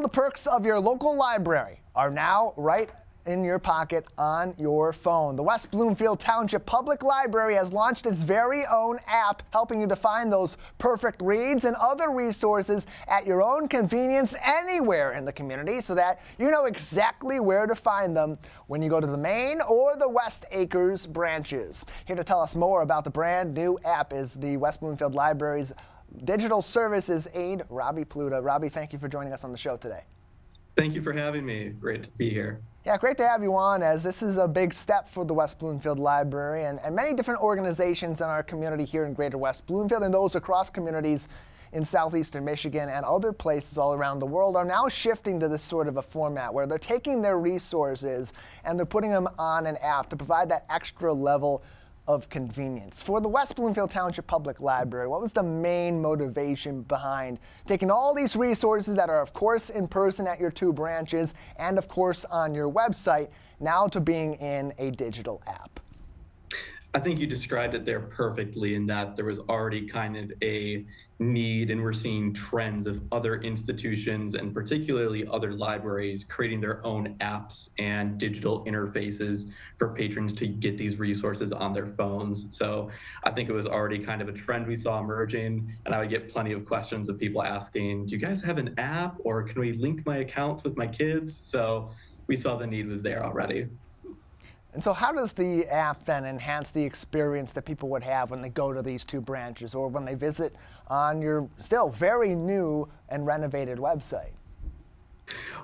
the perks of your local library are now right in your pocket on your phone. The West Bloomfield Township Public Library has launched its very own app, helping you to find those perfect reads and other resources at your own convenience anywhere in the community so that you know exactly where to find them when you go to the main or the West Acres branches. Here to tell us more about the brand new app is the West Bloomfield Library's Digital Services Aide, Robbie Pluta. Robbie, thank you for joining us on the show today. Thank you for having me. Great to be here. Yeah, great to have you on, as this is a big step for the West Bloomfield Library and many different organizations in our community here in Greater West Bloomfield and those across communities in southeastern Michigan and other places all around the world are now shifting to this sort of a format where they're taking their resources and they're putting them on an app to provide that extra level of convenience. For the West Bloomfield Township Public Library, what was the main motivation behind taking all these resources that are, of course, in person at your two branches and, of course, on your website, now to being in a digital app? I think you described it there perfectly in that there was already kind of a need, and we're seeing trends of other institutions and particularly other libraries creating their own apps and digital interfaces for patrons to get these resources on their phones. So I think it was already kind of a trend we saw emerging, and I would get plenty of questions of people asking, do you guys have an app, or can we link my accounts with my kids? So we saw the need was there already. And so how does the app then enhance the experience that people would have when they go to these two branches or when they visit on your still very new and renovated website?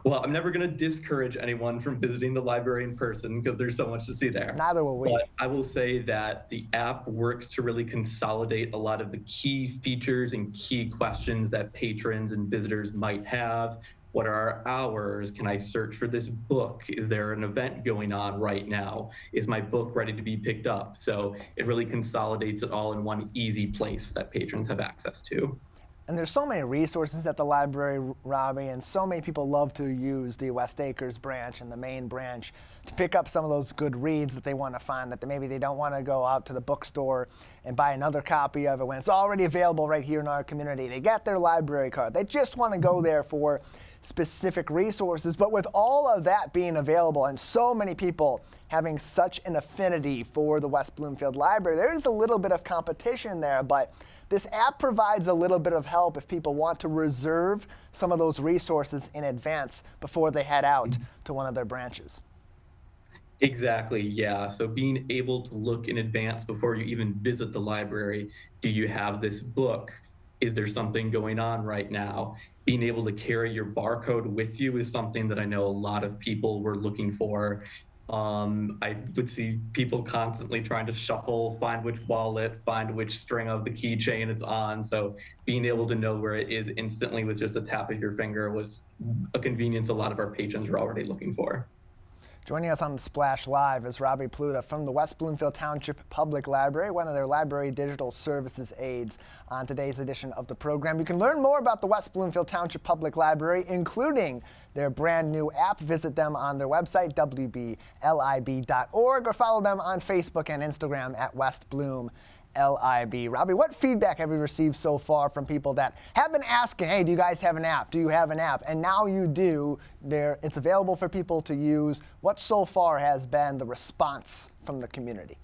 Well, I'm never going to discourage anyone from visiting the library in person because there's so much to see there. Neither will we. But I will say that the app works to really consolidate a lot of the key features and key questions that patrons and visitors might have. What are our hours? Can I search for this book? Is there an event going on right now? Is my book ready to be picked up? So it really consolidates it all in one easy place that patrons have access to. And there's so many resources at the library, Robbie, and so many people love to use the West Acres branch and the main branch to pick up some of those good reads that they want to find, that maybe they don't want to go out to the bookstore and buy another copy of it when it's already available right here in our community. They get their library card. They just want to go there for specific resources. But with all of that being available and so many people having such an affinity for the West Bloomfield Library, there is a little bit of competition there, but this app provides a little bit of help if people want to reserve some of those resources in advance before they head out to one of their branches. Exactly, yeah. So being able to look in advance before you even visit the library, do you have this book? Is there something going on right now? Being able to carry your barcode with you is something that I know a lot of people were looking for. I would see people constantly trying to shuffle, find which wallet, find which string of the keychain it's on. So being able to know where it is instantly with just a tap of your finger was a convenience a lot of our patrons were already looking for. Joining us on Splash Live is Robbie Pluta from the West Bloomfield Township Public Library, one of their library digital services aides on today's edition of the program. You can learn more about the West Bloomfield Township Public Library, including their brand new app. Visit them on their website, wblib.org, or follow them on Facebook and Instagram at West Bloom LIB. Robbie, what feedback have you received so far from people that have been asking, hey, do you guys have an app? Do you have an app? And now you do. It's available for people to use. What so far has been the response from the community?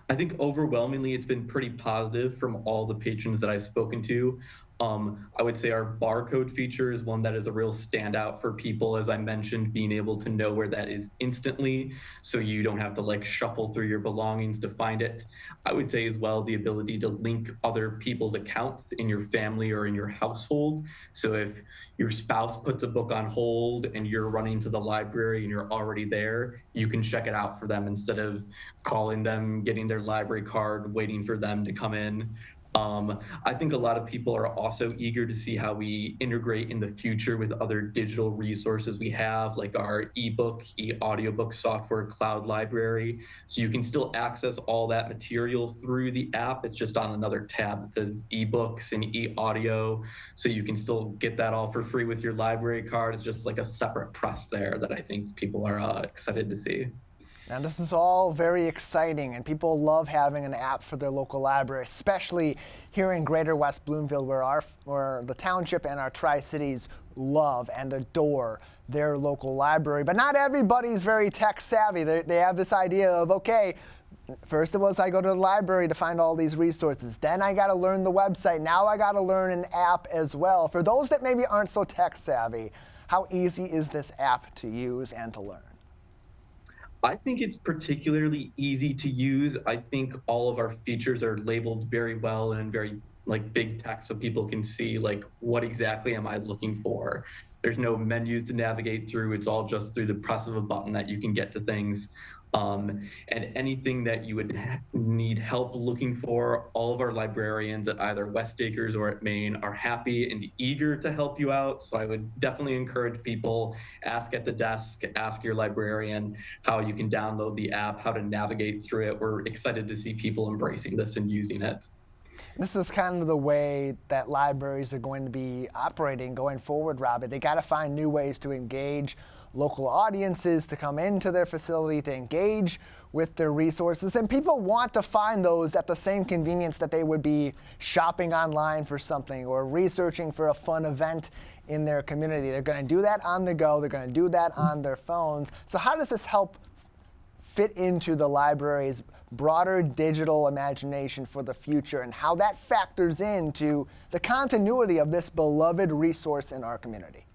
I think overwhelmingly it's been pretty positive from all the patrons that I've spoken to. I would say our barcode feature is one that is a real standout for people, as I mentioned, being able to know where that is instantly so you don't have to shuffle through your belongings to find it. I would say as well the ability to link other people's accounts in your family or in your household. So if your spouse puts a book on hold and you're running to the library and you're already there, you can check it out for them instead of calling them, getting their library card, waiting for them to come in. I think a lot of people are also eager to see how we integrate in the future with other digital resources we have, like our ebook, e-audiobook software cloud library. So you can still access all that material through the app. It's just on another tab that says ebooks and e-audio. So you can still get that all for free with your library card. It's just like a separate press there that I think people are excited to see. Now, this is all very exciting, and people love having an app for their local library, especially here in Greater West Bloomfield, where the township and our Tri-Cities love and adore their local library. But not everybody's very tech savvy. They have this idea of, okay, first it was I go to the library to find all these resources. Then I got to learn the website. Now I got to learn an app as well. For those that maybe aren't so tech savvy, how easy is this app to use and to learn? I think it's particularly easy to use. I think all of our features are labeled very well and in very big text so people can see what exactly am I looking for. There's no menus to navigate through. It's all just through the press of a button that you can get to things. And anything that you would need help looking for, all of our librarians at either West Acres or at Maine are happy and eager to help you out. So I would definitely encourage people, ask at the desk, ask your librarian how you can download the app, how to navigate through it. We're excited to see people embracing this and using it. This is kind of the way that libraries are going to be operating going forward, Robbie. They got to find new ways to engage local audiences to come into their facility, to engage with their resources. And people want to find those at the same convenience that they would be shopping online for something or researching for a fun event in their community. They're going to do that on the go. They're going to do that on their phones. So how does this help fit into the library's broader digital imagination for the future, and how that factors into the continuity of this beloved resource in our community?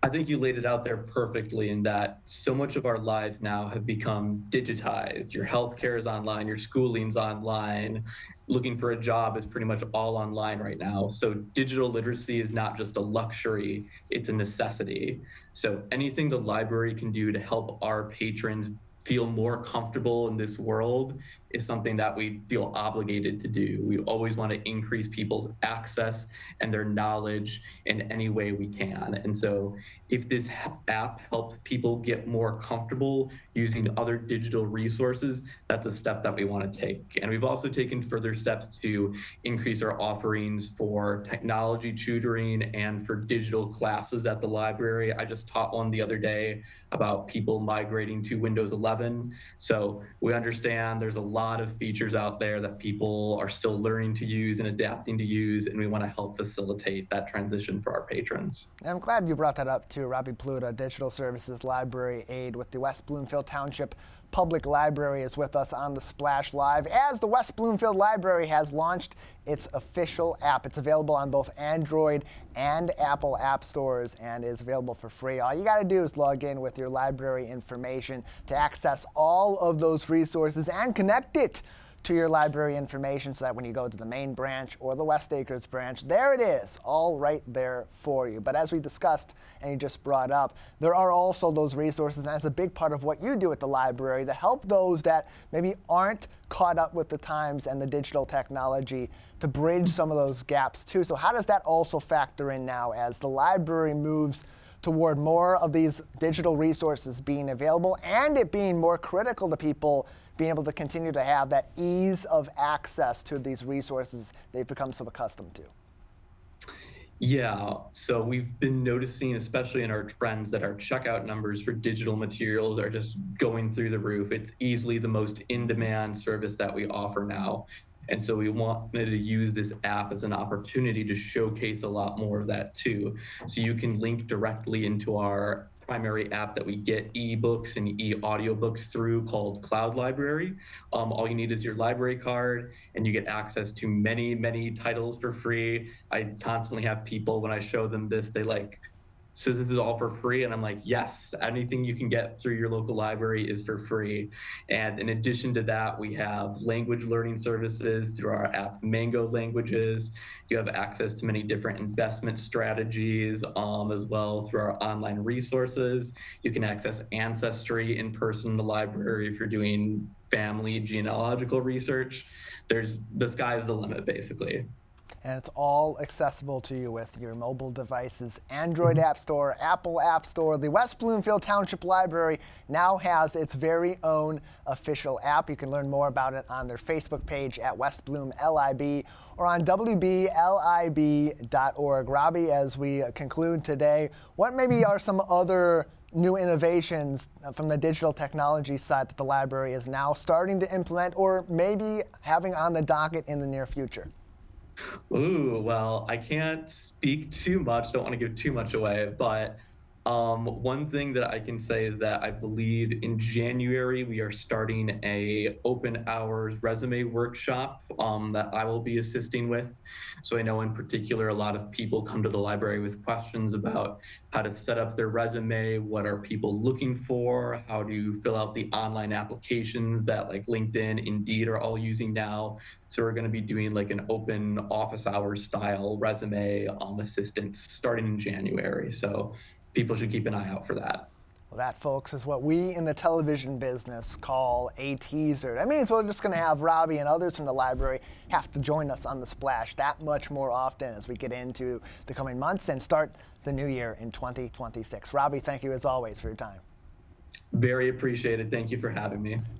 I think you laid it out there perfectly in that so much of our lives now have become digitized. Your healthcare is online, your schooling's online, looking for a job is pretty much all online right now. So digital literacy is not just a luxury, it's a necessity. So anything the library can do to help our patrons feel more comfortable in this world is something that we feel obligated to do. We always want to increase people's access and their knowledge in any way we can. And so if this app helps people get more comfortable using other digital resources, that's a step that we want to take. And we've also taken further steps to increase our offerings for technology tutoring and for digital classes at the library. I just taught one the other day about people migrating to Windows 11. So we understand there's a lot of features out there that people are still learning to use and adapting to use, and we want to help facilitate that transition for our patrons. I'm glad you brought that up too. Robbie Pluta, Digital Services Library Aide with the West Bloomfield Township Public Library, is with us on the Splash Live as the West Bloomfield Library has launched its official app. It's available on both Android and Apple app stores and is available for free. All you got to do is log in with your library information to access all of those resources and connect it to your library information so that when you go to the main branch or the West Acres branch, there it is, all right there for you. But as we discussed and you just brought up, there are also those resources, and that's a big part of what you do at the library to help those that maybe aren't caught up with the times and the digital technology to bridge some of those gaps too. So how does that also factor in now as the library moves toward more of these digital resources being available and it being more critical to people being able to continue to have that ease of access to these resources they've become so accustomed to? Yeah, so we've been noticing, especially in our trends, that our checkout numbers for digital materials are just going through the roof. It's easily the most in-demand service that we offer now. And so we wanted to use this app as an opportunity to showcase a lot more of that too. So you can link directly into our primary app that we get ebooks and e-audiobooks through called Cloud Library. All you need is your library card and you get access to many, many titles for free. I constantly have people, when I show them this, they so this is all for free? And I'm like, yes, anything you can get through your local library is for free. And in addition to that, we have language learning services through our app, Mango Languages. You have access to many different investment strategies as well through our online resources. You can access Ancestry in person in the library if you're doing family genealogical research. The sky's the limit, basically. And it's all accessible to you with your mobile devices. Android App Store, Apple App Store. The West Bloomfield Township Library now has its very own official app. You can learn more about it on their Facebook page at West Bloom LIB or on WBLIB.org. Robbie, as we conclude today, what maybe are some other new innovations from the digital technology side that the library is now starting to implement or maybe having on the docket in the near future? Ooh, well, I can't speak too much. Don't want to give too much away, but one thing that I can say is that I believe in January we are starting a open hours resume workshop that I will be assisting with. So I know in particular a lot of people come to the library with questions about how to set up their resume, what are people looking for, how to fill out the online applications that like LinkedIn, Indeed are all using now. So we're going to be doing like an open office hours style resume assistance starting in January. So people should keep an eye out for that. Well, that, folks, is what we in the television business call a teaser. That means we're just going to have Robbie and others from the library have to join us on the splash that much more often as we get into the coming months and start the new year in 2026. Robbie, thank you as always for your time. Very appreciated. Thank you for having me.